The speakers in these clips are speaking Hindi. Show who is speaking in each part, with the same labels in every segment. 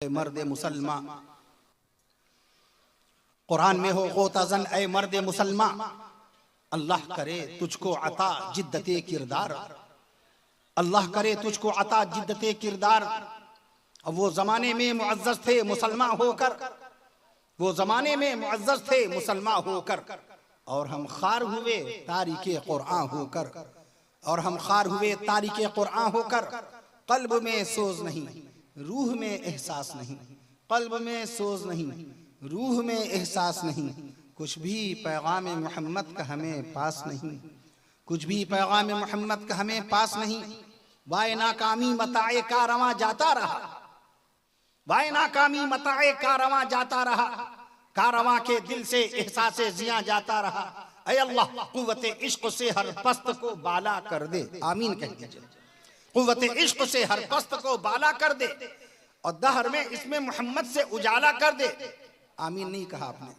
Speaker 1: मर्द मुसलमा, कुरान में हो गोतज़न ए मर्द मुसलमा, अल्लाह करे तुझको अता जिद्दते किरदार, अल्लाह करे तुझको अता जिद्दते किरदार। अब वो जमाने में मुअज़्ज़ज़ थे मुसलमान होकर, वो जमाने में मुअज़्ज़ज़ थे मुसलमान होकर, और हम खार हुए तारीके कुरान होकर, और हम खार हुए तारीके कुरान होकर। कल्ब में सोज नहीं, रूह में एहसास नहीं, कल्ब में सोज नहीं, रूह में एहसास नहीं। कुछ भी पैगाम मोहम्मद का हमें पास नहीं, कुछ भी पैगाम मोहम्मद का हमें पास नहीं। वाए नाकामी मताए कारवां जाता रहा, वाए नाकामी मताए कारवां जाता रहा, कारवां के दिल से एहसास जिया जाता रहा। ऐ अल्लाह कुव्वते इश्क से हर पस्त को बाला कर दे, आमीन कह दीजिए। कुव्वते इश्क से हर पस्त को बाला कर दे, और दहर में इसमें मोहम्मद से उजाला कर दे। आमीन नहीं कहा आपने,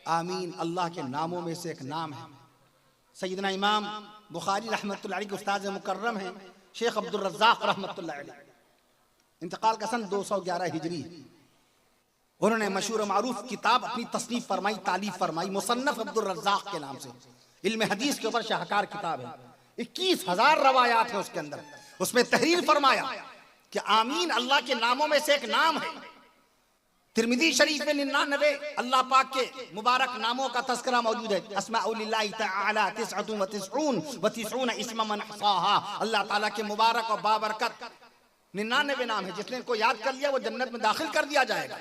Speaker 1: आमीन अल्लाह के नामों में से एक नाम है। सैयदना इमाम बुखारी रहमतुल्लाह अलैह के उस्ताद मुकर्रम हैं शेख अब्दुल रज़्ज़ाक़ रहमतुल्लाह अलैह, इंतकाल का सन 211 हिजरी। उन्होंने मशहूर मारूफ किताब अपनी तसनीफ फरमाई, तालीफ फरमाई, मुसन्नफ अब्दुल रज़्ज़ाक़ के नाम से। इल्म हदीस के ऊपर शाहकार किताब है, 21,000 रवायात है उसके अंदर। उसमें तहरीर फरमाया कि आमीन अल्लाह के नामों में से एक नाम है। तिरमिज़ी शरीफ में 99 अल्लाह पाक के मुबारक नामों का तस्करा मौजूद है। अस्माउलिल्लाहि तआला 99 व 99 इस्म मन अहसाहा। अल्लाह ताला के मुबारक और बाबरकत 99 नाम है, जिसने इनको याद कर लिया वो जन्नत में दाखिल कर दिया जाएगा।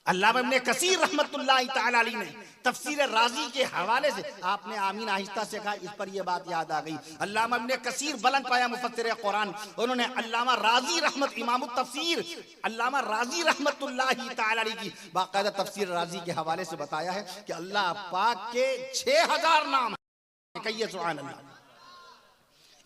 Speaker 1: अल्लामा इब्ने कसीर रहमतुल्लाहि तआला अलैह ने तफसीर राजी के हवाले से, आपने आमीन आहिस्ता से कहा, इस पर यह बात याद आ गई। अल्लामा इब्ने कसीर बुलंद पाया मुफस्सिर कुरान, उन्होंने अल्लामा राजी रहमत इमाम तफसीर अल्लामा राजी रहमतुल्लाहि तआला अलैह की बाकायदा तफसीर राजी के हवाले से बताया है कि अल्लाह पाक के 6000 नाम है। कहिए सुभान अल्लाह।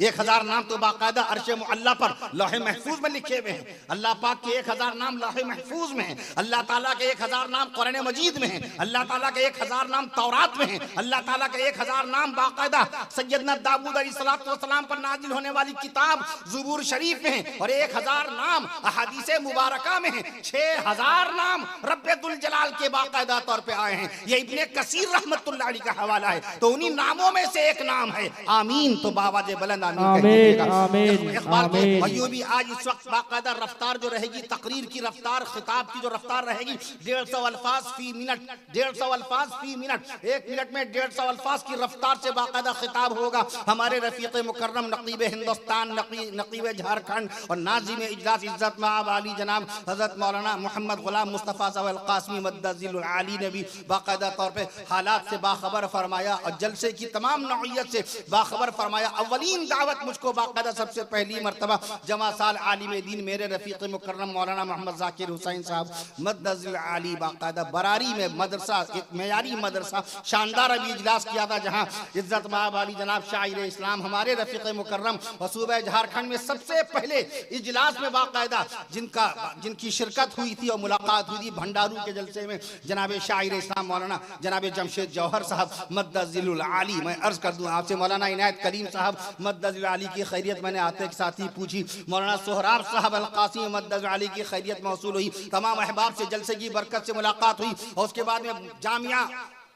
Speaker 1: 1000 नाम तो बाकायदा अर्श मुअल्ला पर लौहे महफूज में लिखे हुए हैं। अल्लाह पाक के 1000 नाम लौहे महफूज में हैं। अल्लाह ताला के 1000 नाम कुरान मजीद में हैं। अल्लाह ताला के 1000 नाम तौरात में हैं। अल्लाह ताला के 1000 नाम बाकायदा सैयदना दाऊद अलैहिस्सलाम पर नाजिल होने वाली किताब ज़ुबूर शरीफ में हैं, और 1000 नाम अहादीस मुबारका में हैं। 6000 नाम रब्बुल जलाल के बाकायदा तौर पे आए हैं। ये इब्ने कसीर रहमतुल्लाह अलैह का हवाला है, तो उन्हीं नामों में से एक नाम है आमीन। तो बावाजे बुलंद
Speaker 2: आमीन आमीन आमीन।
Speaker 1: भाइयों भी आज इस वक्त बाकायदा रफ्तार जो रहेगी, तकरीर की रफ्तार, खिताब की जो रफ्तार रहेगी, 150 अल्फाज फी मिनट, 150 अल्फाज फी मिनट, 1 मिनट में 150 अल्फाज की रफ्तार से बाकायदा खिताब होगा। हमारे रफीक मुकर्रम नकीब हिंदुस्तान, नकीब झारखंड और नाज़िम इजलास इज्जत माब आली जनाब हजरत मौलाना मोहम्मद गुलाम मुस्तफ़ा अल कासमी मद्दज़िल आली ने भी बाकायदा तौर पे हालात से बाखबर फरमाया और जलसे की तमाम नौइयत से बाखबर फरमाया। अव्वलीन दावत मुझको बाकायदा सबसे पहली मर्तबा जमा साल आलिम दीन मेरे रफीक मुकर्रम मौलाना मोहम्मद जाकिर हुसैन साहब मद्दज़िल आली बाकायदा बरारी में मदरसा, एक मेयारी मदरसा, शानदार अभी इजलास किया था, जहाँ इज्जत माब आली जनाब शायर इस्लाम हमारे रफीक मुकर्रम व सूबे झारखंड में सबसे पहले इजलास में बाकायदा जिनकी शिरकत हुई थी और मुलाकात हुई थी भंडारू के जलसे में जनाब शायर इस्लाम मौलाना जनाब जमशेद जौहर साहब मद्दज़िल आली। मैं अर्ज कर दूँ आपसे मौलाना इनायत करीम साहब मद्दज़िल आली की खैरियत मैंने आते के साथ ही पूछी। मौलाना सोहराब साहब अल कासिम मद्दज़िल आली की खैरियत मौसूल हुई। तमाम अहबाब से जलसे की बरकत से मुलाकात हुई, और उसके बाद में जामिया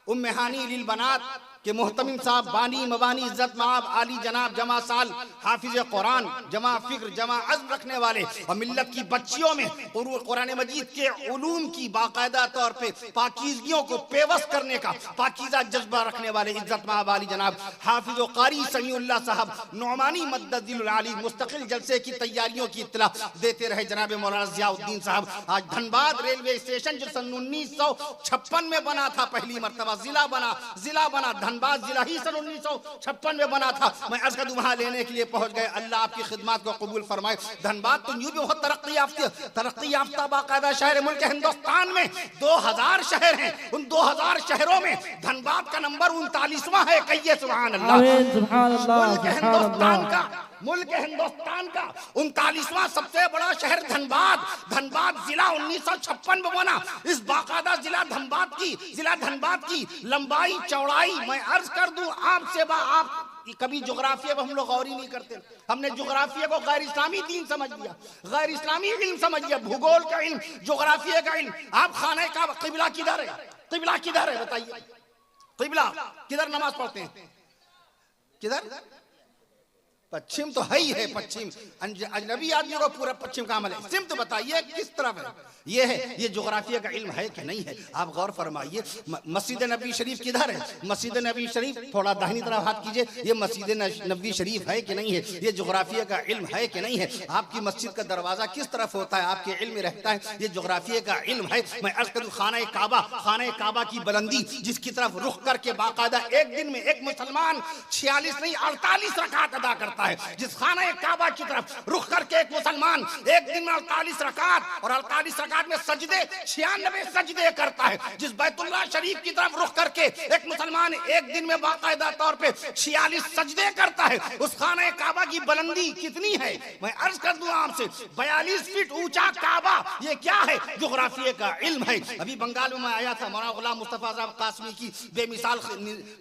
Speaker 1: उम्मे हानी लिल बनात के मोहतमिम साहब बानी मबानी इज्जत माब आली जनाब जमा साल हाफिज कुरान, जमा फिक्र, जमा अज़्म रखने वाले और मिल्लत की बच्चियों में कुरान मजीद के उलूम की बाकायदा तौर पे पाकीज़गियों को पेवस करने का पाकीज़ा जज्बा रखने वाले इज्जत माब आली जनाब हाफिज कारी समीउल्लाह साहब नौमानी मद्दज़िल आली मुस्तकिल जलसे की तैयारियों की इत्तला देते रहे। जनाब मौलाना ज़ियाउद्दीन साहब आज धनबाद रेलवे स्टेशन जो सन 1956 में बना था, पहली मरतबा जिला बना धनबाद जिला ही सन 1956 में बना था। मैं अर्ज़ कर दूं वहां लेने के लिए पहुंच गए। अल्लाह आपकी खिदमत को कबूल फरमाए। धनबाद तो यूं भी बहुत तरक्की याफ्ता बाकायदा शहर मुल्क हिंदुस्तान में 2000 शहर हैं, उन 2000 शहरों में धनबाद का नंबर 39वां है। कहिए सुभान अल्लाह। मुल्क हिंदुस्तान का 39वां सबसे बड़ा शहर धनबाद जिला 1956 में बना। इस बाकायदा जिला धनबाद की लंबाई चौड़ाई मैं अर्ज कर दूं आपसे आप कभी जोग्राफिया को हम लोग गौर ही नहीं करते। हमने जोग्राफिया को गैर इस्लामी दीन समझ लिया, गैर इस्लामी इल्म समझ लिया, भूगोल का इल्म, जोग्राफिया का इल्म। आप खाने का किबला किधर है, किबला किधर है बताइए, किबला किधर नमाज पढ़ते हैं, किधर? पश्चिम तो है ही है, पश्चिम अजनबी आदमी को पूरा पश्चिम का अमल है। सिम तो बताइए किस तरफ है, ये है, ये जोग्राफिया का इल्म है कि नहीं है? आप गौर फरमाइए। मस्जिद नबी शरीफ किधर है? मस्जिद नबी शरीफ थोड़ा दाहिनी तरफ हाथ कीजिए, ये मस्जिद नबी शरीफ है कि नहीं है? ये जोग्राफिया का इल्म है कि नहीं है? आपकी मस्जिद का दरवाजा किस तरफ होता है, आपके इल्म में रहता है, ये जोग्राफिया का इल्म है। मैं अर्ज करूं, खाना काबा की बुलंदी जिसकी तरफ रुख करके बाकायदा एक दिन में एक मुसलमान 46 नहीं 48 रकात अदा करता है। जिस खाना काबा की तरफ रुख करके एक मुसलमान एक दिन में 48 रकात और 48 रकात में सजदे 96 सजदे करता है। जिस बैतुल्लाह शरीफ की तरफ रुख करके एक मुसलमान एक दिन में बाकायदा तौर पे 46 सजदे करता है, उस खाना काबा की बुलंदी कितनी है? मैं अर्ज कर दूं आपसे, 42 फीट ऊंचा काबा, ये क्या है? जोग्राफिया का इल्म है। अभी बंगाल में मैं आया था, मौलाना गुलाम मुस्तफा साहब कासमी की बेमिसाल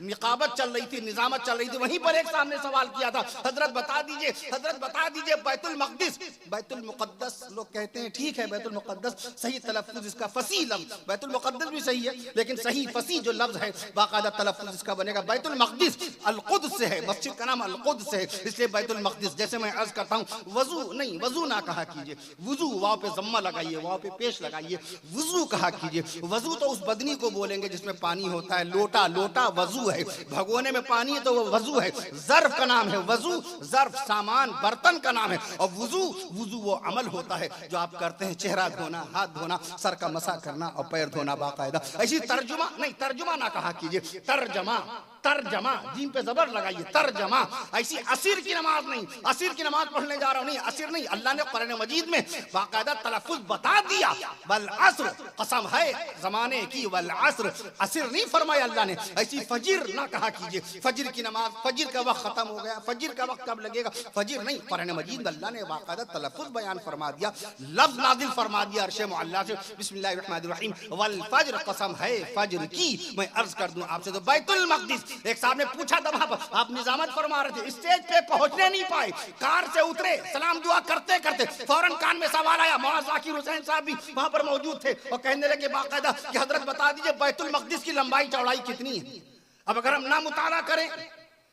Speaker 1: निकाबत चल रही थी, निजामत चल रही थी। वहीं पर एक सामने सवाल किया था, हजरत बता दीजिए बैतुल मक़दिस, बैतुल मुक़द्दस लोग कहते हैं, ठीक है, बैतुल मुक़द्दस सही तलफ्फुज़ इसका फसी लफ्ज़, बैतुल मुक़द्दस भी सही है, लेकिन सही फसी जो लफ्ज़ है बाकायदा तलफ्फुज़ इसका बनेगा बैतुल मक़दिस। अल-क़ुद्स से है, मस्जिद का नाम अल-क़ुद्स है, इसलिए बैतुल मक़दिस। जैसे मैं अर्ज करता हूँ, वज़ू नहीं, वज़ू ना कहा कीजिए, वुज़ू वाव पे ज़म्मा लगाइए, वाव पे पेश लगाइए, वज़ू कहा कीजिए। वज़ू तो उस बदनी को बोलेंगे जिसमें पानी होता है, लोटा वज़ू है, भगोने में पानी है तो वो वज़ू है। ज़र्फ़ का नाम है वज़ू, ज़र्फ़ सामान बर्तन का नाम है। और वुजू वो अमल होता है जो आप करते हैं, चेहरा धोना, हाथ धोना, सर का मसा करना और पैर धोना बाकायदा। ऐसी तर्जुमा नहीं, तर्जुमा ना कहा कीजिए, तर्जमा जीम पे जबर लगाइए, तर्जमा। ऐसी असीर की नमाज नहीं, असीर की नमाज पढ़ने जा रहा हूं, नहीं असीर नहीं। अल्लाह ने कुरान मजीद में बाकायदा तलफ्फुज़ बता दिया, वल अस्र, कसम है जमाने की, वल अस्र, असीर नहीं फरमाया अल्लाह ने। ऐसी फजर ना कहा कीजिए, फजर की नमाज, फजर का वक्त खत्म हो गया, फजर का वक्त कब लगेगा, फजर नहीं। कुरान मजीद अल्लाह ने बाकायदा तलफ्फुज़ बयान फरमा दिया, लफ्ज़ नाज़िल फरमा दिया अर्श मुअल्ला से, बिस्मिल्लाहिर रहमानिर रहीम, वल फज्र, कसम है फजर की। मैं अर्ज कर दूं आपसे, तो बैतुल मक़दिस, एक साहब ने पूछा था, वहां पर आप निजामत फरमा रहे थे, स्टेज पे पहुंचने नहीं पाए, कार से उतरे, सलाम दुआ करते करते फौरन कान में सवाल आया, मौलाना ज़ाकिर हुसैन साहब भी वहां पर मौजूद थे और कहने लगे बाकायदा कि हजरत बता दीजिए बैतुल मक़दिस की लंबाई चौड़ाई कितनी है? अब अगर हम ना मुताला करें,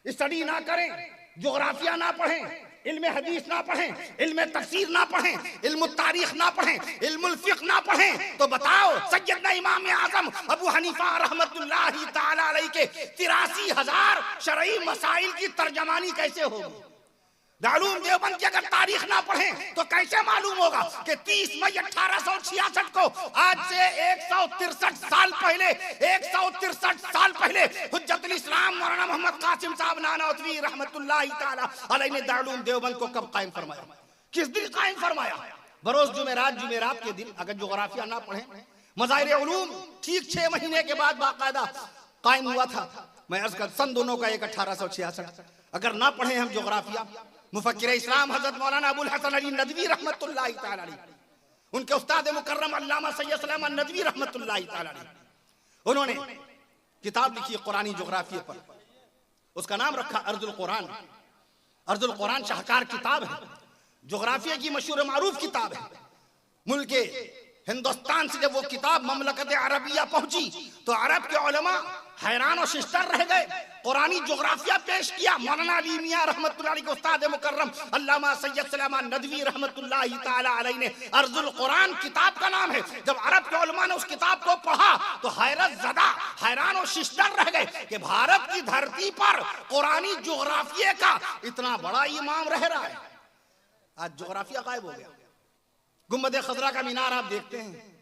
Speaker 1: स्टडी ना करें, जोग्राफिया ना पढ़ें, इल्म हदीस ना पढ़ें, इल्म तफसीर ना पढ़ें, इल्म तारीख ना पढ़ें, इल्मुल फिक़्ह ना पढ़ें, तो बताओ सैयदना इमाम आज़म अबू हनीफा रहमतुल्लाहि ताला अलैहि के 83,000 शरई मसाइल की तर्जमानी कैसे होगी? दारुल देवबंद की अगर तारीख ना पढ़ें तो कैसे मालूम होगा कि 30 मई 1866 को आज से 163 साल पहले हुज्जतुल इस्लाम मौलाना मोहम्मद कासिम साहब नानौतवी रहमतुल्लाहि ताला अलैहि ने दारुल देवबंद को कब कायम फरमाया? किस दिन कायम फरमाया? बरोज जुमेरात के दिन। अगर जोग्राफिया ना पढ़ें, मज़ाहिर उलूम ठीक 6 महीने के बाद बाकायदा कायम हुआ था। मैं अर्ज कर, सन दोनों का एक 1866। अगर ना पढ़े हम जोग्राफिया, मुफक्किर इस्लाम हजरत मौलाना अबुल हसन अली नदवी रहमतुल्लाहि ताला अलैहि, उनके उस्ताद मुकर्रम अल्लामा सैयद सलेमान नदवी रहमतुल्लाहि ताला अलैहि, उन्होंने किताब लिखी कुरानी जोग्राफिया पर, उसका नाम रखा अर्जुल कुरान। अर्जुल कुरान शाहकार किताब है, जोग्राफिया की मशहूर मारूफ किताब है। मुल्के हिंदुस्तान से जब वो किताब ममलकत अरबिया पहुंची तो अरब के उलमा हैरान और शिश्तर रह गए। कुरानी जोग्राफिया पेश किया, मौलाना अली मियां रहमतुल्लाह अलैहि के उस्ताद मुकर्रम अल्लामा सैयद सलेमान नदवी रहमतुल्लाहि ताला अलैहि ने अर्जुल कुरान किताब का नाम है। जब अरब के उलमा ने उस किताब को पढ़ा तो हैरान और शिश्तर रह गए कि भारत की धरती पर कुरानी जोग्राफिया का इतना बड़ा इमाम रह रहा है। आज जोग्राफिया गायब हो गया। गुम्बद खजरा का मीनार आप देखते हैं,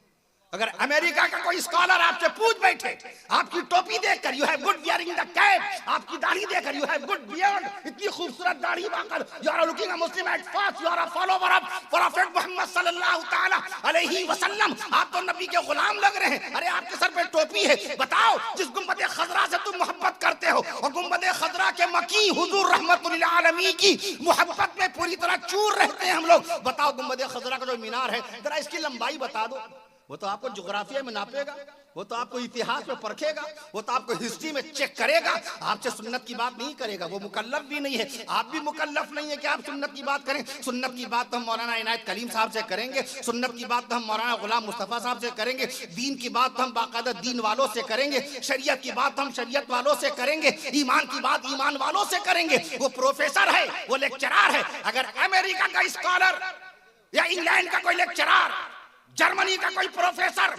Speaker 1: अगर अमेरिका का कोई स्कॉलर आपसे पूछ बैठे, आपकी टोपी देखकर you have good beard in the cap, आपकी दाढ़ी देखकर यू हैव गुड बियर्ड, इतनी खूबसूरत दाढ़ी बाकर you are looking a Muslim at first, you are a follower of prophet Mohammed सल्लल्लाहु ताला अलैहि वसल्लम, आप तो नबी के गुलाम लग रहे हैं। अरे आपके सर पे टोपी है, बताओ जिस गुम्बद खजरा से तुम मोहब्बत करते हो और गुम्बद खजरा के मकी हुजूर रहमतुल लिल आलमीन की मोहब्बत में पूरी तरह चूर रहते हैं हम लोग, बताओ गुम्बद खजरा का जो मीनार है जरा इसकी लंबाई बता दो। वो तो आपको ज्योग्राफिया में नापेगा, वो तो आपको इतिहास में परखेगा, वो तो आपको हिस्ट्री में चेक करेगा, आपसे सुन्नत की बात नहीं करेगा। वो मुकल्लफ भी नहीं है, आप भी मुकल्लफ नहीं है कि आप सुन्नत की बात करें। सुन्नत की बात तो हम मौलाना इनायत कलीम साहब से करेंगे, सुन्नत की बात तो हम मौलाना गुलाम मुस्तफा साहब से करेंगे, दीन की बात तो हम बाकायदा दीन वालों से करेंगे, शरीयत की बात हम शरीयत वालों से करेंगे, ईमान की बात ईमान वालों से करेंगे। वो प्रोफेसर है, वो लेक्चरार है। अगर अमेरिका का स्कॉलर या इंग्लैंड का कोई लेक्चरार, जर्मनी का कोई प्रोफेसर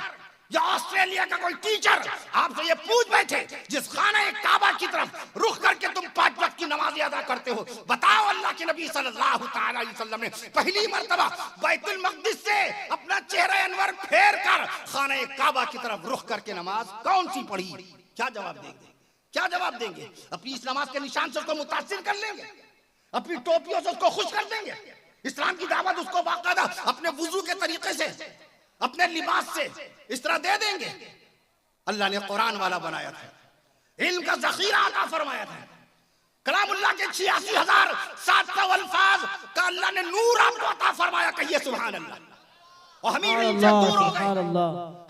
Speaker 1: या ऑस्ट्रेलिया का कोई टीचर आपसे ये पूछ बैठे, जिस खाना काबा की तरफ रुख करके तुम 5 वक्त की नमाज़ें अदा करते हो, बताओ अल्लाह के नबी सल्लल्लाहु तआला अलैहि वसल्लम ने पहली मर्तबा बैतुल मक़दिस से अपना चेहरा अनवर फेर कर खाना काबा की तरफ रुख करके नमाज कौन सी पढ़ी? क्या जवाब देंगे? क्या जवाब देंगे? अपनी इस नमाज के निशान से उसको मुतासिर कर लेंगे, अपनी टोपियों से उसको खुश कर देंगे, इस्लाम की दावत उसको बाकायदा अपने वुजू के तरीके से, अपने लिबास से इस तरह दे देंगे। अल्लाह ने कुरान वाला बनाया था, इल्म का ज़ख़ीरा अता फरमाया था, कलामुल्लाह के 86,700 अल्फाज का अल्लाह ने नूर आपको अता फरमाया। कहिए सुभान अल्लाह। और हम इल्म से दूर हो गए,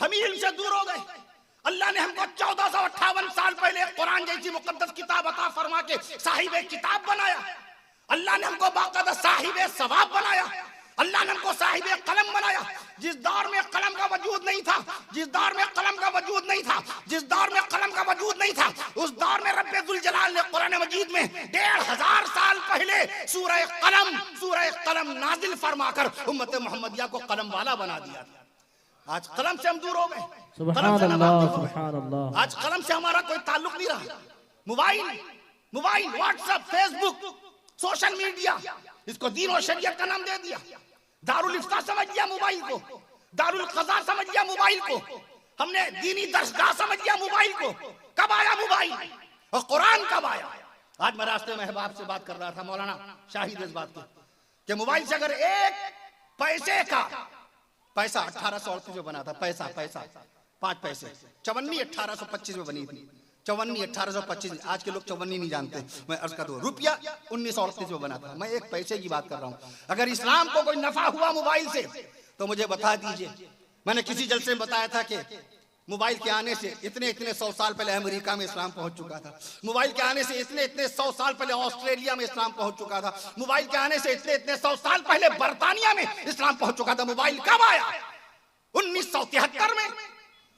Speaker 1: हम इल्म से दूर हो गए। अल्लाह ने हमको 1458 साल पहले कुरान जैसी मुकद्दस किताब अता फरमा के साहिब किताब बनाया। अल्लाह ने हमको बाकायदा साहिब सवाब बनाया। अल्लाह ने हमको साहिब कलम बनाया। जिस दौर में कलम का वजूद नहीं था, जिस दौर में कलम का वजूद नहीं था, जिस दौर में कलम का वजूद नहीं था, उस दौर में रब्बे जुल जलाल ने कुरान मजीद में 1500 साल पहले सूरह कलम नाजिल फरमाकर उम्मत मोहम्मदिया को कलम वाला बना दिया था। आज कलम से हम दूर हो गए, आज कलम से हमारा कोई ताल्लुक नहीं रहा। Mobile, WhatsApp, Facebook, social media, इसको दीन और शरीयत का नाम दे दिया। दारुल इफ्ता समझ लिया मोबाइल को, दारुल क़ज़ा समझ लिया मोबाइल को, हमने दीनी दरसगाह समझ लिया मोबाइल को। कब आया मोबाइल और कुरान कब आया? आज मैं रास्ते में अहबाब से बात कर रहा था, मौलाना शाहिद इस बात की कि मोबाइल से अगर एक पैसे का पैसा 1838 में बना था, पैसा 5 पैसे, चवन्नी 1825 में बनी थी, चवन्नी 1825। आज के लोग चवन्नी नहीं जानते, मैं अर्ज कर दूं, रुपया 1938 में बना था। मैं एक पैसे की बात कर रहा हूं। अगर इस्लाम को कोई नफा हुआ मोबाइल से तो मुझे बता दीजिए। मैंने किसी जलसे में बताया था कि मोबाइल के आने से इतने 100 साल पहले अमेरिका में इस्लाम पहुंच चुका था। मोबाइल के आने से इतने 100 साल पहले ऑस्ट्रेलिया में इस्लाम पहुंच चुका था। मोबाइल के आने से इतने 100 साल पहले बर्तानिया में इस्लाम पहुंच चुका था। मोबाइल कब आया? 1973 में।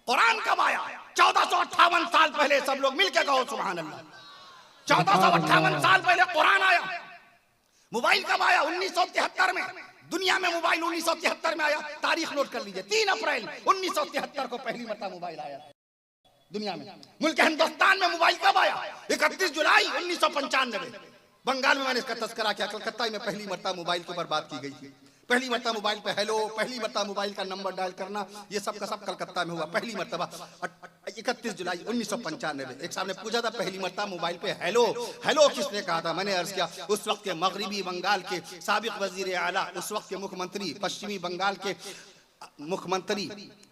Speaker 1: कुरान कब आया? 1458 साल पहले। सब लोग मिलकर कहो सुभान अल्लाह। 1458 साल पहले कुरान आया। मोबाइल कब आया? 1973 में। दुनिया में मोबाइल 1973 में आया। तारीख नोट कर लीजिए, 3 अप्रैल 1973 को पहली मरतबा मोबाइल आया दुनिया में। मुल्क हिंदुस्तान में मोबाइल कब आया? 31 जुलाई 1995। बंगाल में मैंने इसका तस्करा किया। कलकत्ता में पहली मरतबा मोबाइल के ऊपर बात की गई थी। पहली मरतबा मोबाइल पे हेलो, पहली मरतबा मोबाइल का नंबर डायल करना, ये सब का सब कलकत्ता में हुआ पहली मरतबा 31 जुलाई 1995। एक साहब ने पूछा था पहली मरतबा मोबाइल पे हेलो किसने कहा था? मैंने अर्ज किया उस वक्त के मगरिबी बंगाल के साबिक वजीर आला, उस वक्त के मुख्यमंत्री, पश्चिमी बंगाल के मुख्यमंत्री,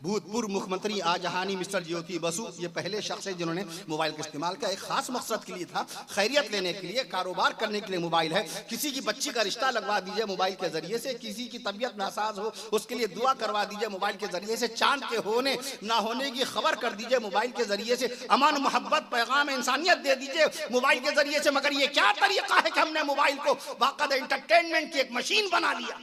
Speaker 1: भूतपूर्व मुख्यमंत्री आजहानी मिस्टर ज्योति बसु, ये पहले शख्स है जिन्होंने मोबाइल का इस्तेमाल किया। एक खास मकसद के लिए था, खैरियत लेने के लिए, कारोबार करने के लिए मोबाइल है। किसी की बच्ची का रिश्ता लगवा दीजिए मोबाइल के जरिए से, किसी की तबीयत नासाज हो उसके लिए दुआ करवा दीजिए मोबाइल के जरिए से, चांद के होने ना होने की खबर कर दीजिए मोबाइल के जरिए से, अमान मोहब्बत पैगाम इंसानियत दे दीजिए मोबाइल के जरिए से। मगर ये क्या तरीका है कि हमने मोबाइल को बाकायदा एंटरटेनमेंट की एक मशीन बना लिया।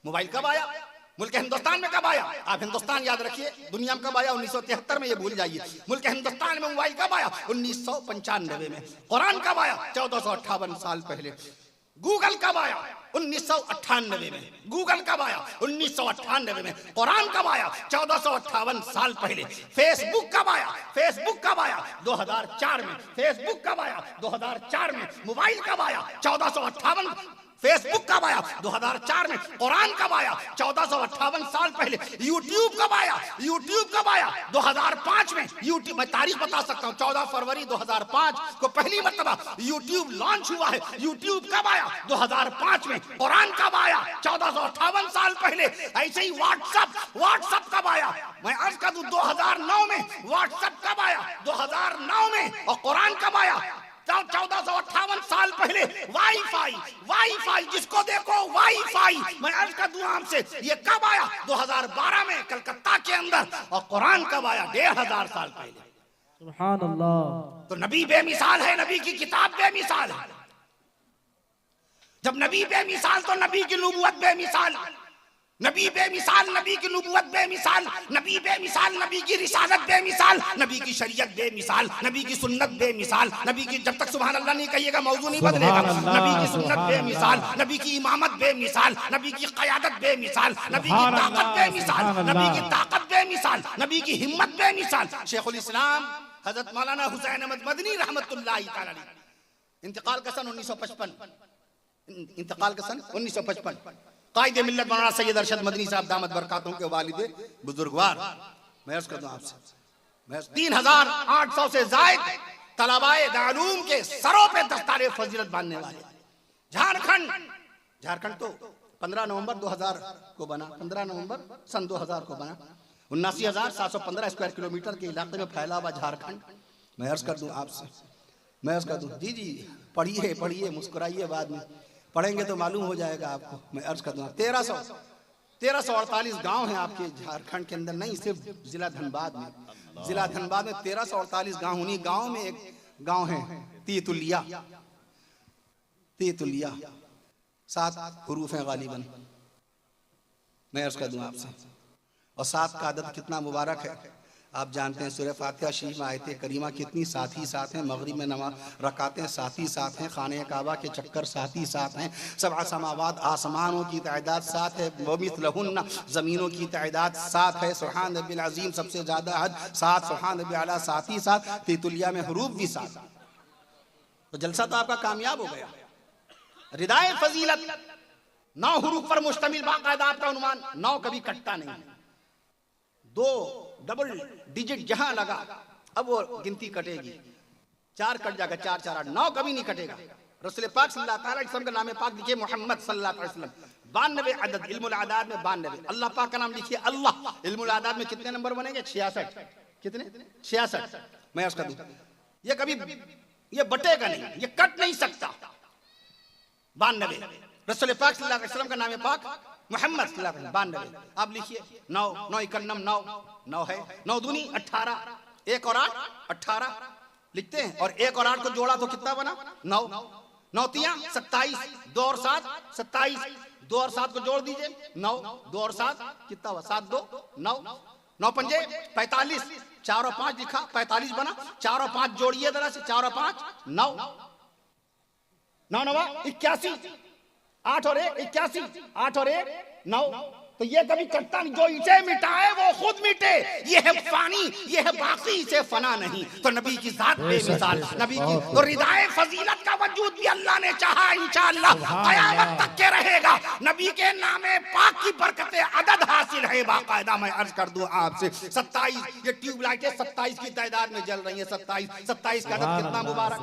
Speaker 1: मोबाइल कब आया? मुल्क हिंदुस्तान में कब आया? आप हिंदुस्तान याद रखिए। दुनिया में कब आया? 1973 में, ये भूल जाइए। मुल्क हिंदुस्तान में मोबाइल कब आया? 1995 में। कुरान कब आया? 1458 साल पहले। गूगल कब आया? 1998 में। गूगल कब आया? 1998 में। कुरान कब आया? 1458 साल पहले। फेसबुक कब आया? फेसबुक कब आया? 2004 में। फेसबुक कब आया? 2004 में। मोबाइल कब आया? 1458। फेसबुक कब आया? 2004 में। कुरान कब आया? 1458 साल पहले। यूट्यूब कब आया? यूट्यूब कब आया? 2005 में। यूट्यूब, मैं तारीख बता सकता हूँ, 14 फरवरी 2005 को पहली मर्तबा यूट्यूब लॉन्च हुआ है। यूट्यूब कब आया? 2005 में। कुरान कब आया? 1458 साल पहले। ऐसे ही व्हाट्सएप कब आया? मैं अर्ज कर दूं 2009 में। व्हाट्सएप कब आया? 2009 में। और कुरान कब आया? 1458 साल पहले वाईफाई जिसको देखो वाईफाई। मैं अर्ज कर दूं आपसे, ये कब आया? 2012 में कलकत्ता के अंदर। और कुरान कब आया? 1500 साल पहले।
Speaker 2: सुभान अल्लाह।
Speaker 1: तो नबी बेमिसाल है, नबी की किताब बेमिसाल है। जब नबी बेमिसाल तो नबी की नबूवत बेमिसाल, नबी बेमिसाल, नबी की नबूवत बेमिसाल, नबी बेमिसाल, नबी की रिसालत बेमिसाल, नबी की शरीयत बेमिसाल, नबी की सुन्नत बेमिसाल, नबी की, जब तक सुभान अल्लाह नहीं कहिएगा मौजू नहीं बदलेगा। नबी की सुन्नत बेमिसाल, नबी की इमामत बेमिसाल, नबी की क़यादत बेमिसाल, नबी की ताकत बेमिसाल, नबी की ताकत बेमिसाल, नबी की हिम्मत बेमिसाल। शेखुल इस्लाम हजरत मौलाना हुसैन अहमद मदनी रहमतुल्लाहि तआला अलैह इंतकाल का सन 1955, इंतकाल का सन 1955। कायदे मिल्लत मौलाना सैयद अरशद मदनी साहब दामत बरकातों के वालिदे बुजुर्गवार। मैं अर्ज कर दूं आपसे, मैं 3800 से जायद तलबाए दारूम के सरों पे दस्तारे फजीलत बांधने वाले। झारखंड तो 15 नवंबर 2000 को बना, 15 नवंबर सन 2000 को बना। 79,715 स्क्वायर किलोमीटर के इलाके में फैला हुआ झारखंड। मैं अर्ज कर दूं आपसे, मैं अर्ज कर दूं, जी पढ़िए मुस्कुराइए, बाद में पढ़ेंगे तो मालूम हो जाएगा आपको। मैं अर्ज कर दूं 1348 गांव हैं आपके झारखंड के अंदर, नहीं सिर्फ जिला धनबाद में। जिला धनबाद में 1348 गांव, उन्हीं गांव में एक गांव है तीतुलिया, 7 हरूफ हैं गालिबन। मैं अर्ज कर दूं आपसे, और 7 का अदद कितना मुबारक है आप जानते हैं। सूरह फातिहा शरीफ में आयत करीमा कितनी साथ ही साथ हैं, मगरिब में नमाज रकातें साथ ही साथ हैं, खाने काबा के चक्कर साथ ही साथ हैं, 7 समावात आसमानों की तादाद 7 है, वमिथलहुन्ना ज़मीनों की तादाद 7 है, सुब्हान रब्बिल अज़ीम सबसे ज़्यादा हद 7, सुब्हान रब्बिल आला साथ ही साथ, तीतुलिया में हरूफ भी 7। तो जलसा तो आपका कामयाब हो गया। रिदाए फजीलत 9 हरूफ पर मुश्तमिल बाकायदा आपका उन्वान, 9 कभी कटता नहीं, 2 डबल डिजिट जहां लगा अब वो गिनती कटेगी, 4 कट जाएगा, 4 4 8, 9 कभी नहीं कटेगा। रसूल पाक सल्लल्लाहु अलैहि वसल्लम का नाम पाक लिखिए मोहम्मद सल्लल्लाहु अलैहि वसल्लम, 92 अदद, इल्मुल आदाद में 92। अल्लाह पाक का नाम लिखिए अल्लाह, इल्मुल आदाद में कितने नंबर बनेंगे? 66। कितने? 66। मैं अर्ज कर दूं, ये कभी ये बटेगा नहीं, ये कट नहीं सकता। 92 रसूल पाक सल्लल्लाहु अलैहि वसल्लम का नाम पाक मोहम्मद सल्लल्लाहु अलैहि वसल्लम, 92। आप लिखिए 9 9 91 9 है, 9 दूनी 18, 1 और 8 18 लिखते हैं, और 1 और 8 को जोड़ा तो कितना बना? 9 9 तियां 27, 2 और 7 27, 2 और 7 को जोड़ दीजिए 9, 2 और 7 कितना हुआ? 7 2 9, 9 पंजे 45, 4 और 5 लिखा 45 बना, 4 और 5 जोड़िए जरा से, 4 और 5 9, 9 9 81, 8 और 1 81, 8 और 1 9। तो ये कभी कटता नहीं, जो इसे मिटाए वो खुद मिटे, ये है फानी, ये है बाकी, इसे फना नहीं। तो नबी की जात बेमिसाल, नबी की तो रिदाए फजीलत का वजूद भी अल्लाह ने चाहा, इंशाअल्लाह क़यामत तक के रहेगा। नबी के नामे पाक की बरकतें अदद हासिल है बाकायदा। मैं अर्ज कर दूं आपसे 27, ये ट्यूबलाइटें 27 की तादाद में जल रही है, 27 का अदद कितना मुबारक।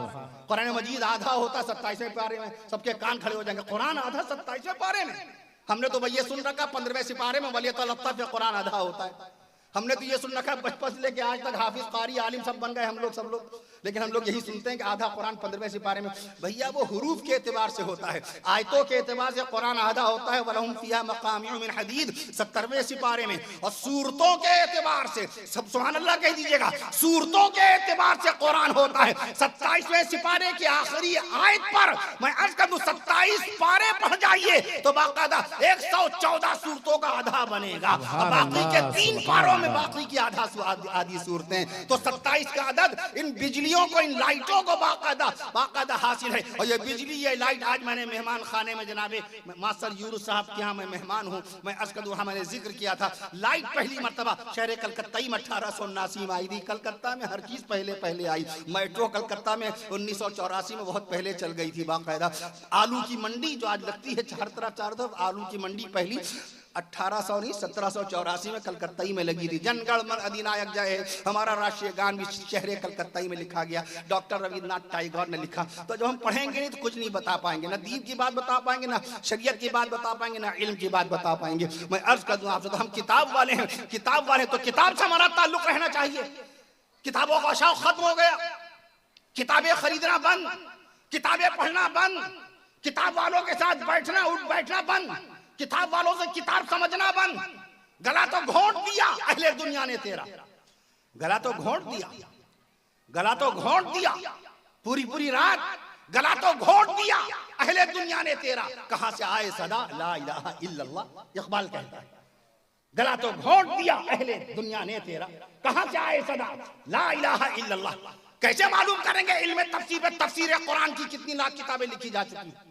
Speaker 1: कुरान मजीद आधा होता 27वें पारे में, सबके कान खड़े हो जाएंगे, कुरान आधा 27वें पारे में। हमने तो भैया सुन रखा 15वें सिपारे में वलियतुल्लताफ़ कुरान आधा होता है। हमने तो ये सुन रखा बचपन से लेके आज तक हाफिज कारी आलिम सब बन गए हम लोग, सब लोग, लेकिन हम लोग यही सुनते हैं कि आधा कुरान 15वें सिपारे में। भैया वो हुरूफ के एतबार से होता है, आयतों के एतबार से कुरान आधा होता है। वलहुम फिहा मक़ामिउ मिन हदीद 70वें सिपारे में, और सूरतों के एतबार से, सब सुभान अल्लाह कह दीजिएगा, सूरतों के एतबार से कुरान होता है 27वें सिपारे की आखिरी आयत पर। मैं अर्ज कर दूं 27 पारे पढ़ जाइए तो बाकायदा 114 सूरतों का आधा बनेगा, और बाकी के 3 पारों में बाकी की आधी सूरतें। तो 27 का अदद इन बिजलियों को, इन लाइटों को बाकायदा हासिल है। और ये बिजली, ये लाइट, आज मैंने मेहमान खाने में जनाबे मास्टर यूनुस साहब के यहाँ मैं मेहमान हूँ, मैं अर्ज कर दूं, मैंने जिक्र किया था, लाइट पहली मरतबा शहर कलकत्ता में 1879 में आई थी। कलकत्ता में हर चीज पहले आई। मेट्रो कलकत्ता में 1984 में बहुत पहले चल गई थी बाकायदा। आलू की मंडी जो आज लगती है चारों तरफ आलू की मंडी पहली 1784 में कलकत्ता में लगी थी। जनगण मन अधिनायक जय, हमारा राष्ट्रीय गान भी शहर कलकत्ता में लिखा गया, डॉक्टर रविन्द्रनाथ टैगोर ने लिखा। तो जब हम पढ़ेंगे नहीं तो कुछ नहीं बता पाएंगे, ना दीन की बात बता पाएंगे, ना शरीयत की बात बता पाएंगे, ना इल्म की बात बता पाएंगे। मैं अर्ज कर दूं आपसे, तो हम किताब वाले हैं, किताब वाले तो किताब से हमारा ताल्लुक रहना चाहिए। किताबों का शौक खत्म हो गया, किताबें खरीदना बंद, किताबें पढ़ना बंद, किताब वालों के साथ बैठना उठ बैठना बंद, किताब वालों से किताब समझना बंद। गला तो घोंट दिया अहले दुनिया ने तेरा, गला तो घोंट दिया, गला तो घोंट दिया, पूरी पूरी रात गला तो घोंट दिया अहले दुनिया ने तेरा। कहां से आए सदा ला इलाहा इल्लल्लाह, इकबाल कहता है गला तो घोंट दिया अहले दुनिया ने तेरा, कहां से आए सदा ला इलाहा इल्लल्लाह। कैसे मालूम करेंगे इल्म तफसीर में तफसीर कुरान की कितनी लाख किताबें लिखी जा चुकी हैं।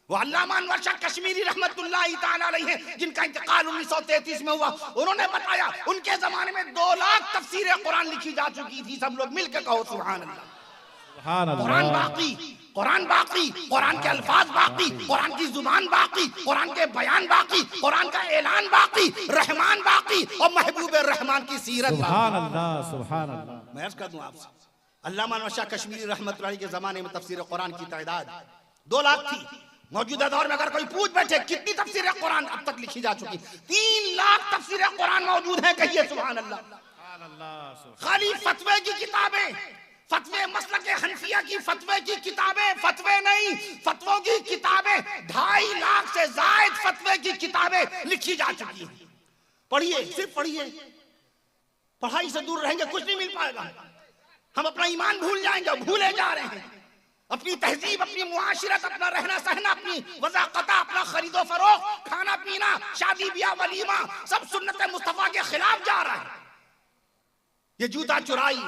Speaker 1: वो अल्लामा अनवर शाह कश्मीरी रहमतुल्लाह ताला अलैहि हैं, जिनका इंतकाल 1933 में हुआ, उन्होंने बताया उनके जमाने में 2 लाख तफसीर कुरान लिखी जा चुकी थी। सब लोग मिलकर कहो सुभान अल्लाह। कुरान बाकी, कुरान बाकी, कुरान के अल्फाज बाकी, कुरान की जुबान बाकी, कुरान के बयान बाकी, कुरान का ऐलान बाकी, रहमान बाकी और महबूब रहमान की सीरत बाकी।
Speaker 2: सुभान अल्लाह, सुभान अल्लाह।
Speaker 1: मैं अर्ज कर दूं आपसे, अल्लामा अनवर शाह कश्मीरी रहमतुल्लाह के जमाने में तफसीर कुरान की तादाद 2 लाख थी। मौजूदा दौर में अगर कोई पूछ बैठे कितनी तफसीर कुरान अब तक लिखी जा चुकी, 3 लाख तफसीर कुरान मौजूद है। कहिए सुभान अल्लाह। खाली फतवे की किताबें, फतवे मसलक हनफिया की फतवे की किताबें, फतवे नहीं फतवों की किताबें, 2.5 लाख से जायद फतवे की किताबें लिखी जा चुकी हैं। पढ़िए, सिर्फ पढ़िए। पढ़ाई से दूर रहेंगे कुछ नहीं मिल पाएगा। हम अपना ईमान भूल जाएंगे, भूले जा रहे हैं। अपनी तहजीब, अपनी मुआशिरत, अपना रहना सहना, अपनी वज़ाक़ता, अपना खरीदो फरोख्त, खाना पीना, शादी ब्याह वलीमा, सब सुन्नत मुस्तफा के खिलाफ जा रहा है। ये जूता चुराई,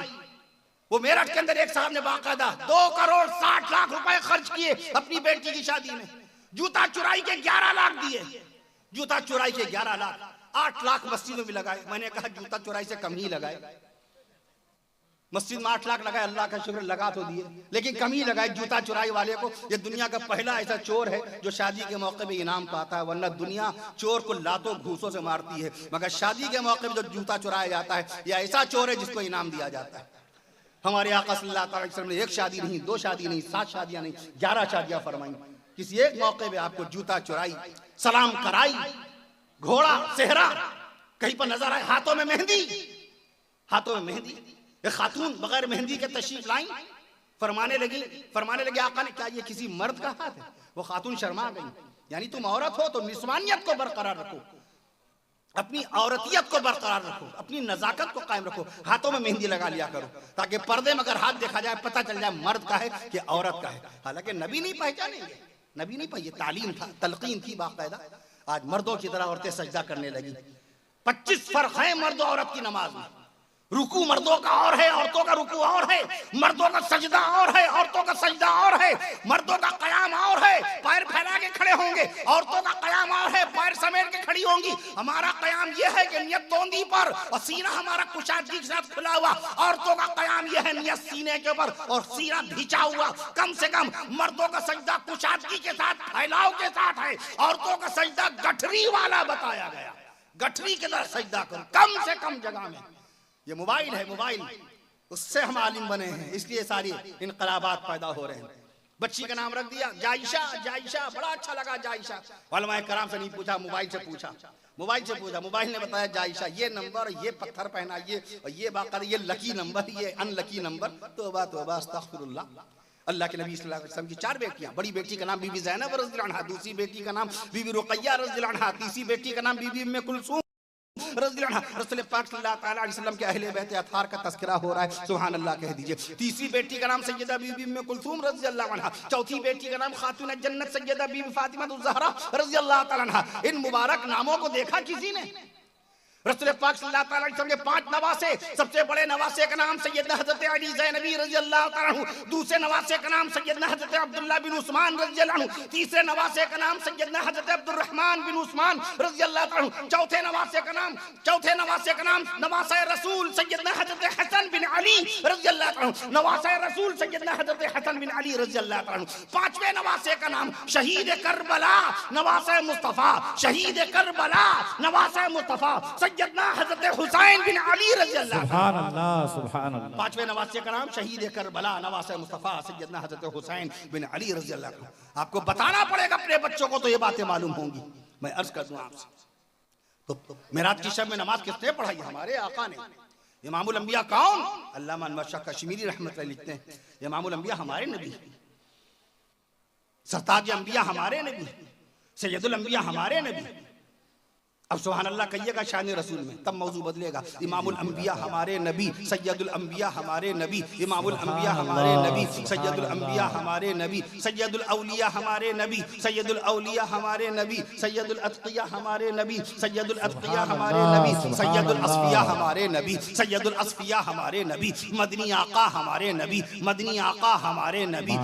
Speaker 1: वो मेरठ के अंदर एक साहब ने बाकायदा 2 करोड़ 60 लाख रुपए खर्च किए अपनी बेटी की शादी में। जूता चुराई के 11 लाख दिए, जूता चुराई के 11 लाख, 8 लाख मस्जिदों में लगाए। मैंने कहा जूता चुराई से कम ही लगाए। मस्जिद में 8 लाख लगाए, अल्लाह का शुक्र लगा तो दिए, लेकिन कम ही लगाए जूता चुराई वाले को। ये दुनिया का पहला ऐसा चोर है जो शादी के मौके में इनाम पाता है, वरना दुनिया चोर को लातों घूसों से मारती है, मगर शादी के मौके में जो जूता चुराया जाता है यह ऐसा चोर है जिसको इनाम दिया जाता है। हमारे आका सल्लल्लाहु अलैहि वसल्लम ने 1 शादी नहीं, 2 शादी नहीं, 7 शादियां नहीं, 11 शादियां फरमाई। किसी एक मौके पे आपको जूता चुराई, सलाम कराई, घोड़ा सेहरा कहीं पर नजर आए, हाथों में मेहंदी, हाथों में मेहंदी। एक खातून बगैर मेहंदी के तशरीफ लाई, फरमाने लगी आका ने, क्या ये किसी मर्द का हाथ है? वो खातून शर्मा गई। यानी तुम औरत हो तो निस्वानियत को बरकरार रखो, अपनी औरतियत को बरकरार रखो, अपनी नजाकत को कायम रखो, हाथों में मेहंदी लगा लिया करो, ताकि पर्दे में अगर हाथ देखा जाए पता चल जाए मर्द का है कि औरत का है। हालांकि नबी नहीं पहचानेंगे, नबी नहीं पहचाने, तालीम था, तलकीन थी बाकायदा। आज मर्दों की तरह औरतें सजदा करने लगी। 25 फर्क है मर्द औरत की नमाज में। रुकू मर्दों का और है, औरतों का रुकू और है। मर्दों का सजदा और है, औरतों का सजदा और है। मर्दों का कयाम और है, पैर फैला के खड़े होंगे। औरतों का कयाम और है, पैर समेट के खड़ी होंगी। हमारा कयाम यह है कि नियत तोंदी पर और सीना हमारा कुशादगी के साथ खुला हुआ। औरतों का कयाम यह है नियत सीने के ऊपर और सीना भींचा हुआ। कम से कम मर्दों का सजदा कुशादगी के साथ, फैलाव के साथ है। औरतों का सजदा गठरी वाला बताया गया, गठरी के तरह सजदा करो कम से कम जगह में। ये मोबाइल है, मोबाइल, उससे हम आलिम बने हैं, इसलिए सारी इनकलाबात पैदा हो रहे हैं। बच्ची का नाम रख दिया जायशा, जायशा, बड़ा अच्छा लगा जायशा। उलमाए कराम से नहीं पूछा, मोबाइल से पूछा, मोबाइल से पूछा। मोबाइल ने बताया जायशा, ये नंबर, ये पत्थर पहना, ये बाकायदा, ये लकी नंबर, ये अनलकी नंबर। तौबा तौबा, अस्तगफिरुल्लाह। अल्लाह के नबी सल्लल्लाहु अलैहि वसल्लम की 4 बेटियां, बड़ी बेटी का नाम बीबी ज़ैनब रज़ियल्लाहु अन्हा, दूसरी बेटी का नाम बीबी रुक़ैया रज़ियल्लाहु अन्हा, तीसरी बेटी का नाम बीबी उम्मे कुलसूम रज़ियल्लाहु अन्हा। रसूल पाक सल्लल्लाहु अलैहि वसल्लम के अहले बैत अतार का तज़किरा हो रहा है, सुभान अल्लाह कह दीजिए। तीसरी बेटी का नाम सैयदा बीबी उम्मे कुलसूम रज़ियल्लाहु अन्हा, चौथी बेटी का नाम खातून जन्नत सैयदा बीबी फातिमा ज़हरा रज़ियल्लाहु तआला अन्हा। इन मुबारक नामों को देखा किसी ने? रसूल पाक सल्लल्लाहु अलैहि वसल्लम के 5 नवासे, सबसे बड़े नवासे का नाम सैयदना हज़रत अली ज़ैनबी रज़ियल्लाहु तआला अन्हु, दूसरे नवासे का नाम सैयदना हज़रत अब्दुल्लाह बिन उस्मान रज़ियल्लाहु अन्हु, तीसरे नवासे का नाम सैयदना हज़रत अब्दुर्रहमान बिन उस्मान रज़ियल्लाहु तआला अन्हु, चौथे नवासे का नाम नवासे रसूल सैयदना हज़रत हसन बिन अली रज़ियल्लाहु तआला अन्हु, नवासे रसूल सैयदना हज़रत हसन बिन अली रज़ियल्लाहु तआला अन्हु। 5वें नवासे का नाम शहीद करबला नवासे मुस्तफ़ा, शहीद करबला नवासे मुस्तफ़ा सैयदना हज़रत हुसैन बिन अली रज़ियल्लाहु,
Speaker 2: सुभान अल्लाह, सुभान अल्लाह।
Speaker 1: 5वें नवासे का नाम शहीद करबला नवासे मुस्तफ़ा सैयदना हज़रत हुसैन बिन अली रज़ियल्लाहु। आपको बताना पड़ेगा अपने बच्चों को, तो ये बातें मालूम होंगी। मैं अर्ज कर दूं आपसे, तो मेराज की शब में नमाज किसने पढ़ाई? हमारे आका ने। इमामुल अंबिया कौन? अल्लामा अनवर शाह कश्मीरी रहमतुल्लाह लिखते हैं इमामुल अंबिया हमारे नबी, सरताज अंबिया हमारे नबी, सैयदुल अंबिया हमारे नबी। अब सुभान अल्लाह कहिएगा शान रसूल में, तब मौजू बदलेगा। इमामुल अंबिया हमारे नबी, सैयदुल अंबिया हमारे नबी, इमामुल अंबिया हमारे नबी, सैयदुल अंबिया हमारे नबी, सैयदुल औलिया हमारे नबी, सैयदुल औलिया हमारे नबी, सैयदुल अत्किया हमारे नबी, सैयदुल अत्किया हमारे नबी, सैयदुल अस्फिया हमारे नबी, सैयदुल अस्फिया हमारे नबी, मदनी आका हमारे नबी, मदनी आका हमारे नबी,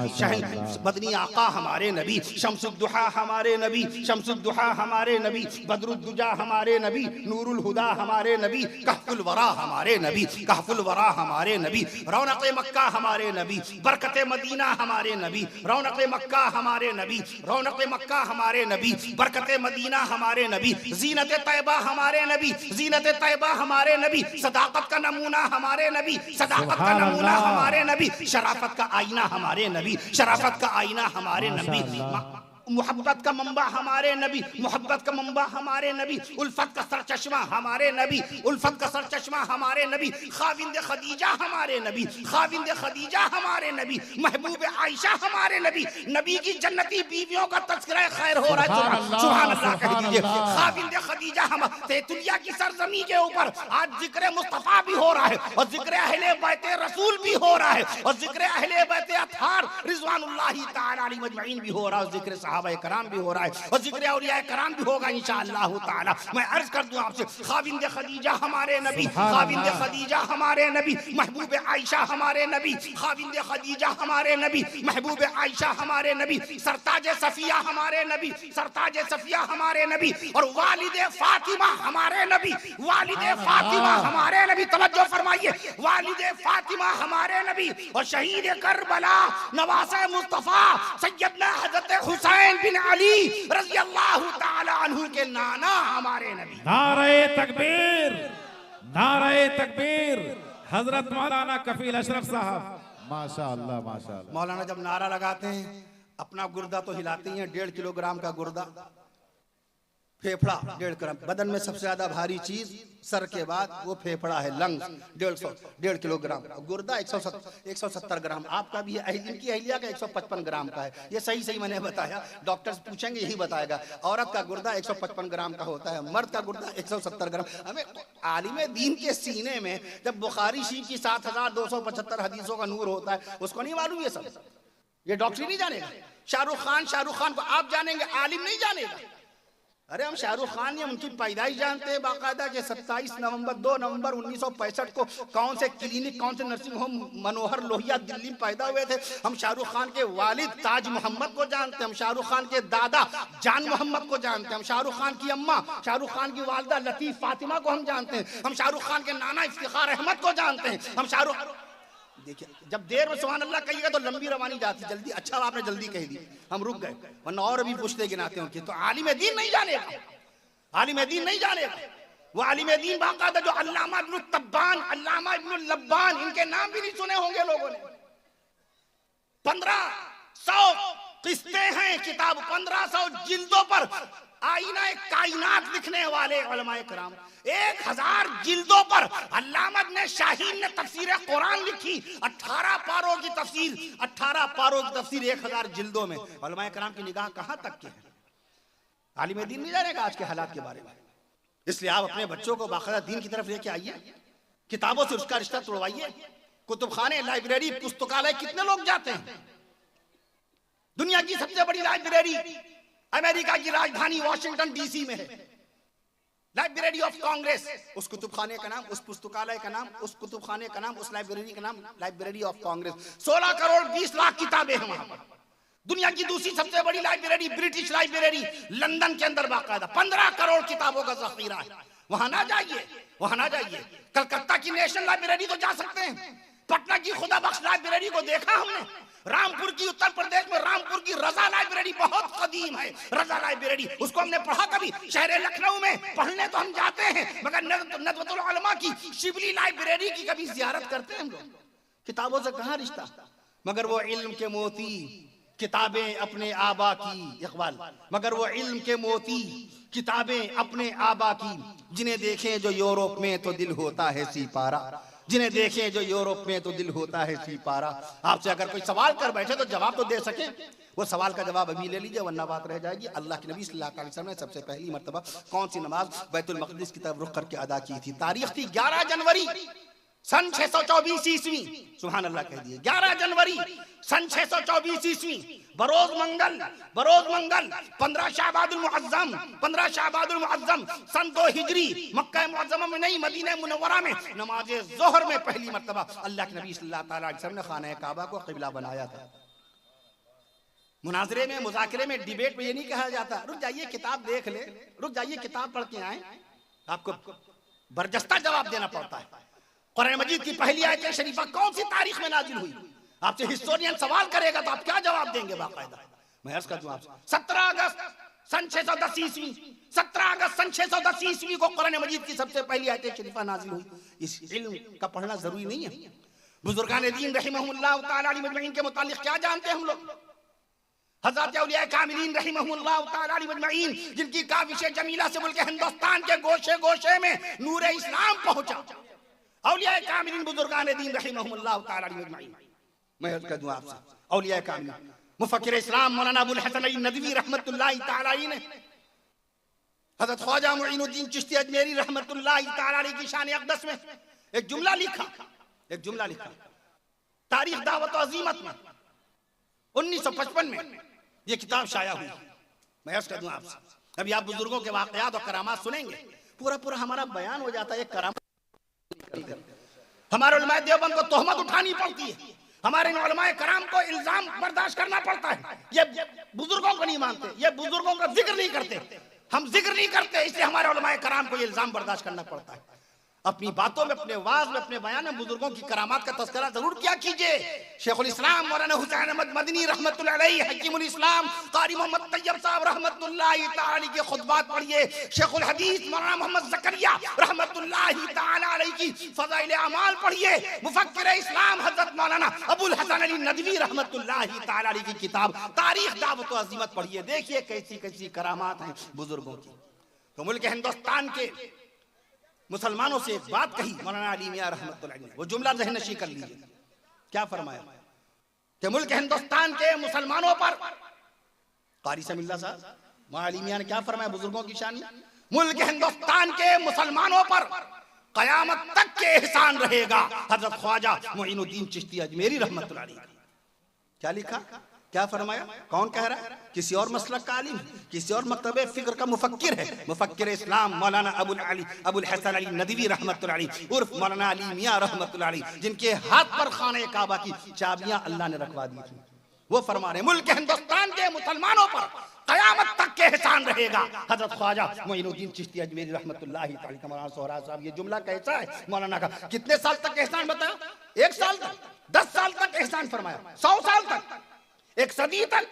Speaker 1: मदनी आका हमारे नबी, शम्सुद्दुहा हमारे नबी, शम्सुद्दुहा हमारे नबी, बदरुद्दुजा हमारे नबी, नूरुल हुदा हमारे नबी, कहफुल वरा हमारे नबी, कहफुल वरा हमारे नबी, रौनक मक्का हमारे नबी, बरकत मदीना हमारे नबी, रौनक मक्का हमारे नबी, रौनक मक्का हमारे नबी, बरकत मदीना हमारे नबी, जीनत तैयबा हमारे नबी, जीनत तैयबा हमारे नबी, सदाकत का नमूना हमारे नबी, सदाकत का नमूना हमारे नबी, शराफत का आईना हमारे नबी, शराफत का आईना हमारे नबी, मोहब्बत का मंबा हमारे नबी, मोहब्बत का मंबा हमारे नबी, उल्फत का सरचश्मा हमारे नबी, उल्फत का सरचश्मा हमारे नबी, खाविंद खदीजा हमारे नबी, खाविंद खदीजा हमारे नबी, महबूब आयशा हमारे नबी, नबी की जन्नती बीवियों का तज़किरा खैर हो रहा है। सुभान अल्लाह कह दीजिए। खाविंद खदीजा हम तेतुलिया की सरजमी के ऊपर आज जिक्र मुस्तफा भी हो रहा है और जिक्र अहले बैत रसूल भी हो रहा है और जिक्र अहले बैत अतहार रिज़वानुल्लाहि ताला अलैहि मजमईन भी हो रहा है, जिक्र सहाबा कराम भी हो रहा है और जिक्र औलिया कराम भी होगा इंशाअल्लाह ताला। मैं अर्ज कर दूं आपसे, खाविंद खदीजा हमारे नबी, खाविंद खदीजा हमारे नबी, महबूब आयशा हमारे नबी, खाविंद खदीजा हमारे नबी, महबूब आयशा हमारे नबी, सरताज सफिया हमारे नबी, सरताज सफिया हमारे नबी और वालिदे फातिमा हमारे नबी, वालिदे फातिमा हमारे नबी। तवज्जो फरमाइए, वालिदे फातिमा हमारे नबी और शहीद करबला नवासे मुस्तफा सैयदना हजरत हुसैन बिन अली रज़ी अल्लाह ताला अन्हु के नाना हमारे नबी।
Speaker 2: नारे तकबीर, नारे तकबीर। हजरत मौलाना कफील अशरफ साहब, माशाअल्लाह माशाअल्लाह।
Speaker 1: मौलाना जब नारा लगाते हैं अपना गुर्दा तो हिलाते ही हैं, 1.5 किलोग्राम का गुर्दा, फेफड़ा 1.5 ग्राम, बदन में सबसे ज्यादा भारी चीज सर के बाद वो फेफड़ा है, लंग्स 1.5 किलोग्राम, गुर्दा 170 ग्राम। आपका भी है, इनकी अहलिया का 155 ग्राम का है। ये सही मैंने बताया, डॉक्टर्स पूछेंगे यही बताएगा। औरत का गुर्दा 155 ग्राम का होता है, मर्द का गुर्दा 170 ग्राम। हमें आलिम दीन के सीने में जब बुखारी शरीफ की 7275 हदीसों का नूर होता है, उसको नहीं मालूम ये सब, ये डॉक्टर नहीं जानेगा। शाहरुख खान को आप जानेंगे, आलिम नहीं जानेगा। अरे हम शाहरुख खान या उनकी पैदाइश जानते हैं बाकायदा, कि 2 नवंबर 1965 को कौन से क्लिनिक, कौन से नर्सिंग होम मनोहर लोहिया दिल्ली में पैदा हुए थे। हम शाहरुख खान के वालिद ताज मोहम्मद को जानते हैं, हम शाहरुख खान के दादा जान मोहम्मद को जानते हैं, हम शाहरुख खान की अम्मा, शाहरुख खान की वालदा लतीफ फातिमा को हम जानते हैं, हम शाहरुख खान के नाना इफ्तिखार अहमद को जानते हैं। हम शाहरुख, देखिए जब देर में सुभान अल्लाह कहिएगा तो लंबी रवानी जाती, जल्दी, अच्छा आपने जल्दी कह दी, हम रुक गए, वरना और अभी पूछते गिनाते हो कि तो आलिम दीन नहीं जानेगा, आलिम दीन नहीं जानेगा। वो आलिम दीन बाकायदा जो अल्लामा इब्न तब्बान, अल्लामा इब्न लब्बान, इनके नाम भी नहीं सुने होंगे लोगों ने। 1500 किस्तें हैं किताब, 1500 जिल्दों पर आईना कायनात लिखने वाले उलमाए कराम, 1000 जिल्दों पर अल्लामा ने शाहीन ने तफसीर कुरान लिखी, 18 पारों की तफसीर, 18 पारों की तफसीर 1000 जिल्दों में। उलमाए कराम की निगाह कहां तक की है? आलिम दीन नहीं जानेगा आज के हालात के बारे में। इसलिए आप अपने बच्चों को बाकायदा दीन की तरफ लेके आइए, किताबों से उसका रिश्ता तोड़वाइए। कुतुबखाने, लाइब्रेरी, पुस्तकालय कितने लोग जाते हैं? दुनिया की सबसे बड़ी लाइब्रेरी अमेरिका की राजधानी वॉशिंगटन डीसी में है, लाइब्रेरी ऑफ कांग्रेस। उस कुतुबखाने का नाम, उस पुस्तकालय का नाम, उस कुतुबखाने का नाम, उस लाइब्रेरी का नाम लाइब्रेरी ऑफ कांग्रेस। 16 करोड़ 20 लाख किताबें हैं वहां पर। दुनिया की दूसरी सबसे बड़ी लाइब्रेरी ब्रिटिश लाइब्रेरी लंदन के अंदर बाकायदा 15 करोड़ किताबों का जखीरा है। वहां ना जाइए, वहां ना जाइए। कलकत्ता की नेशनल लाइब्रेरी तो जा सकते हैं, पटना की खुदा बख्श लाइब्रेरी को देखा हमने, रामपुर की, उत्तर प्रदेश में रामपुर की रजा लाइब्रेरी बहुत कदीम है, रजा लाइब्रेरी, उसको हमने पढ़ा कभी। शहर लखनऊ में पढ़ने तो हम जाते हैं, मगर नदवतुल उलमा की शिबली लाइब्रेरी की कभी जियारत करते हैं हम लोग? किताबों से कहाँ रिश्ता? मगर वो इल्म के मोती किताबें अपने आबा की, इकबाल, मगर वो इल्म के मोती किताबें अपने आबा की, जिन्हें देखें जो यूरोप में तो दिल होता है सिपारा, जिन्हें देखें जो यूरोप में तो दिल होता है सिपारा। आपसे अगर कोई सवाल कर बैठे तो जवाब तो दे सके, वो सवाल का जवाब अभी ले लीजिए वरना बात रह जाएगी। अल्लाह के नबी सल्लल्लाहु अलैहि वसल्लम ने सबसे पहली मर्तबा कौन सी नमाज बैतुल मक़दिस की तरफ रुख करके अदा की थी? तारीख थी 11 जनवरी सन 624 ईस्वी। सुभान अल्लाह कह दिए 11 जनवरी सन 624 ईस्वी, बरोज मंगल 15 शाबादुल मुअज्जम सन 2 हिजरी, मक्का मुअज्जमा में नहीं मदीना मुनव्वरा में नमाज ज़ोहर में पहली मर्तबा अल्लाह के नबी सल्लल्लाहु अलैहि वसल्लम ने खाना काबा को क़िबला बनाया था। मुनाजरे में, मुज़ाकरे में, डिबेट में ये नहीं कहा जाता रुक जाइए किताब देख ले, रुक जाइए किताब पढ़ के आए। आपको बरजस्ता जवाब देना पड़ता है। कुरान मजीद की पहली आयत शरीफा कौन सी तारीख में नाजिल हुई? आपसे हिस्टोरियन सवाल करेगा तो आप क्या जवाब देंगे? बाकायदा मैं अर्ज कर दूं आपसे 17 अगस्त सन 610 ईस्वी, 17 अगस्त सन 610 ईस्वी को कुरान मजीद की सबसे पहली आयत शरीफा नाजिल हुई। इस इल्म का पढ़ना जरूरी नहीं है? बुजुर्गान दीन रहमहुल्लाह तआला अलैहि मजमईन के मुतालिक क्या जानते हैं हम लोग? हज़रत औलिया कामिलीन रहमहुल्लाह तआला अलैहि मजमईन, जिनकी काविश जमीला से मुल्क हिंदुस्तान के गोशे गोशे में नूर इस्लाम पहुंचा। औलिया कामिलीन बुजुर्गान दीन रहमहुल्लाह तआला अलैहि मजमईन, मैं अर्ज कर दूं आपसे औलिया कामिलीन मुफक्किर इस्लाम मौलाना अबुल हसन अली नदवी रहमतुल्लाहि तआला अलैहि ने हज़रत ख्वाजा मुईनुद्दीन चिश्ती अजमेरी रहमतुल्लाहि तआला अलैहि की शान अक़दस में एक जुमला लिखा तारीख दावत व अज़ीमत में 1955 में ये किताब शाया हुई। मैं अर्ज कर दूं आपसे, अभी आप बुजुर्गों के वाक़यात और करामात सुनेंगे, पूरा हमारा बयान हो जाता है। करामात हमारे उलमाए देवबंद को तोहमत उठानी पड़ती है, हमारे उलमाए कराम को इल्जाम बर्दाश्त करना पड़ता है। ये बुजुर्गों को नहीं मानते, ये बुजुर्गों का जिक्र नहीं करते, हम जिक्र नहीं करते, इसलिए हमारे उलमाए कराम को ये इल्जाम बर्दाश्त करना पड़ता है। अपनी बातों में, अपने वाज में, अपने बयान में बुजुर्गों की करामात का तज़किरा जरूर किया कीजिए। शेखुल इस्लाम मौलाना हुसैन अहमद मदनी रहमतुल्लाह अलैहि, हकीमुल इस्लाम कारी मोहम्मद तैयब साहब रहमतुल्लाहि तआला अलैहि के खुतबात पढ़िए। शेखुल हदीस मौलाना मोहम्मद ज़करिया रहमतुल्लाहि तआला अलैहि की फ़ज़ाइल अमाल पढ़िए। मुफक्किर इस्लाम हज़रत मौलाना अबुल हसन अली नदवी रहमतुल्लाहि तआला अलैहि की किताब तारीख दावत व अज़ीमत पढ़िए, देखिए कैसी कैसी करामात हैं बुजुर्गों की। तो मुल्क हिंदुस्तान के मुसलमानों से एक बात कही मौलाना अली मियां रहमतुल्लाह अलैह, वो जुमला ज़हन-नशी कर लीजिए। क्या फरमाया कि मुल्क हिंदुस्तान के मुसलमानों पर, कारी समिल्ला साहब मौलाना अली मियां ने क्या फरमाया बुजुर्गों की शान में? मुल्क हिंदुस्तान के मुसलमानों पर कयामत तक के एहसान रहेगा। हजरत ख्वाजा मुईनुद्दीन चिश्ती अजमेरी रहमतुल्लाह अलैह। क्या लिखा, क्या फरमाया? कौन कह रहा है? किसी और मसलक का आलिम, किसी और मकतबे फिक्र का मुफक्किर है। मुफक्किर इस्लाम मौलाना अबुल हसन अली नदवी रहमतुल्लाह अलैह उर्फ मौलाना अली मियां रहमतुल्लाह अलैह, जिनके हाथ पर खाने काबा की चाबियां अल्लाह ने रखवा दी थी, वो फरमा रहे मुल्क हिंदुस्तान के मुसलमानों पर कयामत तक के एहसान रहेगा। हजरत ख्वाजा मुईनुद्दीन चिश्ती अजमेरी रहमतुल्लाहि तआला मौलाना सोहरा साहब, ये जुमला कैसा है मौलाना का? कितने साल तक एहसान बताया? 1 साल तक, 10 साल तक एहसान फरमाया, 100 साल तक, 1 सदी तक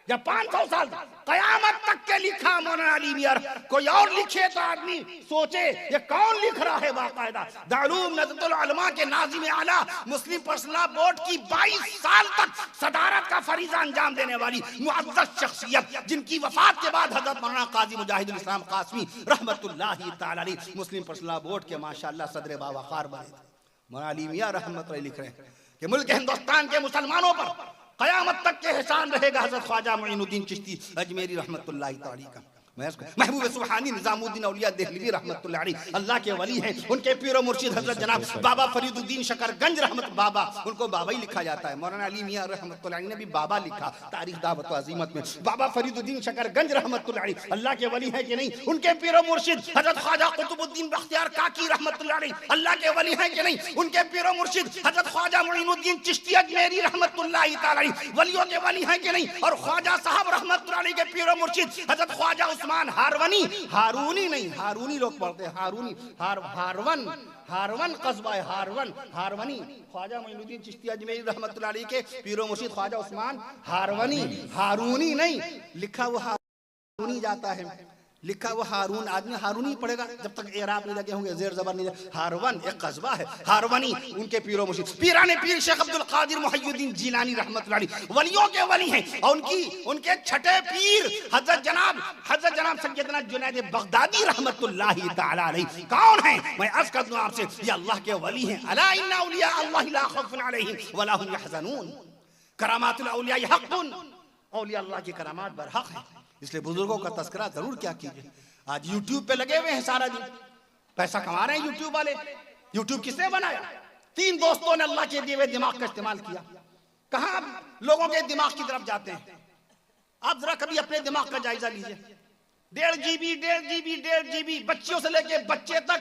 Speaker 1: या 500 साल तक, कयामत तक के लिखा मौलाना अली मियां। कोई और लिखे तो आदमी सोचे ये कौन लिख रहा है। बाकायदा दारूम नज़रतुल उलमा के नाज़िम आला मुस्लिम पर्सनल लॉ बोर्ड की 22 साल तक सदारत का फरीज़ा अंजाम देने वाली मुअज़्ज़ज़ शख्सियत, जिनकी वफात के बाद हज़रत मौलाना काजी मुजाहिदुल इस्लाम कासमी रहमतुल्लाहि तआला अलैह मुस्लिम पर्सनल लॉ बोर्ड के माशाअल्लाह सदर बावक़ार बने थे। मौलाना अली मियां रहमतुल्लाह लिख रहे हैं कि मुल्क हिंदुस्तान के मुसलमानों पर कयामत तक के एहसान रहेगा। हज़रत ख्वाजा मुईनुद्दीन चिश्ती अजमेरी रहमतुल्लाहि तआला का। महबूब सुब्हानी निज़ामुद्दीन औलिया देहलवी रहमतुल्लाह अलैह अल्लाह के वली हैं। उनके पीरो मुर्शिद हज़रत जनाब बाबा फरीदुद्दीन शकरगंज रहमत बाबा, उनको बाबा ही लिखा जाता है। मौलाना अली मियां रहमतुल्लाह अलैह ने भी बाबा लिखा तारीख दावत व अज़ीमत में। बाबा फरीदुद्दीन शकरगंज रहमतुल्लाह अलैह अल्लाह के वली है कि नहीं? उनके पीरो मुर्शिद हज़रत ख्वाजा कुतुबुद्दीन बख्तियार काकी रहमतुल्लाह अलैह अल्लाह के वली है कि नहीं? उनके पीरो मुर्शिद हज़रत ख्वाजा मुईनुद्दीन चिश्ती अजमेरी रहमतुल्लाहि तआला अलैह वलियों के वली है कि नहीं? और ख्वाजा साहब रहमतुल्लाह अलैह के पीरो मुर्शिद हज़रत ख्वाजा हारवनी, हारूनी नहीं, हारूनी लोग पढ़ते हैं, हारूनी, हारवन कस्बा है, हारवनी। ख्वाजा मुईनुद्दीन चिश्ती अजमेरी रहमतुल्लाह अलैह के पीरो मुर्शिद ख्वाजा उस्मान हारवनी, हारूनी नहीं लिखा, वो हारूनी जाता है। लिखा वो हारून, आदमी हारून ही पढ़ेगा जब तक एराब नहीं लगे होंगे, जेर जबर नहीं लगे। हारवन एक कस्बा है, हारवनी उनके पीरो मुर्शिद, पीराने पीर शेख अब्दुल कादिर मुहियुद्दीन जिलानी रहमतुल्लाह अलैह वलियों के वली हैं। और उनके छठे पीर हजरत जनाब सैयदना जुनैद बगदादी रहमतुल्लाह तआला अलैह कौन है? मैं अर्ज कर दूं आपसे, ये अल्लाह के वली हैं। अला इन्ना औलिया अल्लाह ला खौफुन अलैहिम वला हुम यहज़नून। करामातुल औलिया हक़्क़ुन, औलिया अल्लाह की करामात बरहक है, इसलिए बुजुर्गों का तस्करा जरूर क्या कीजिए। आज यूट्यूब पे लगे हुए हैं, सारा दिन पैसा कमा रहे हैं यूट्यूब वाले। यूट्यूब किसने बनाया? 3 दोस्तों ने अल्लाह के दिए हुए दिमाग का इस्तेमाल किया। कहां लोगों के दिमाग की तरफ जाते हैं? आप जरा कभी अपने दिमाग का जायजा लीजिए। 1.5 GB बच्चियों से लेके बच्चे तक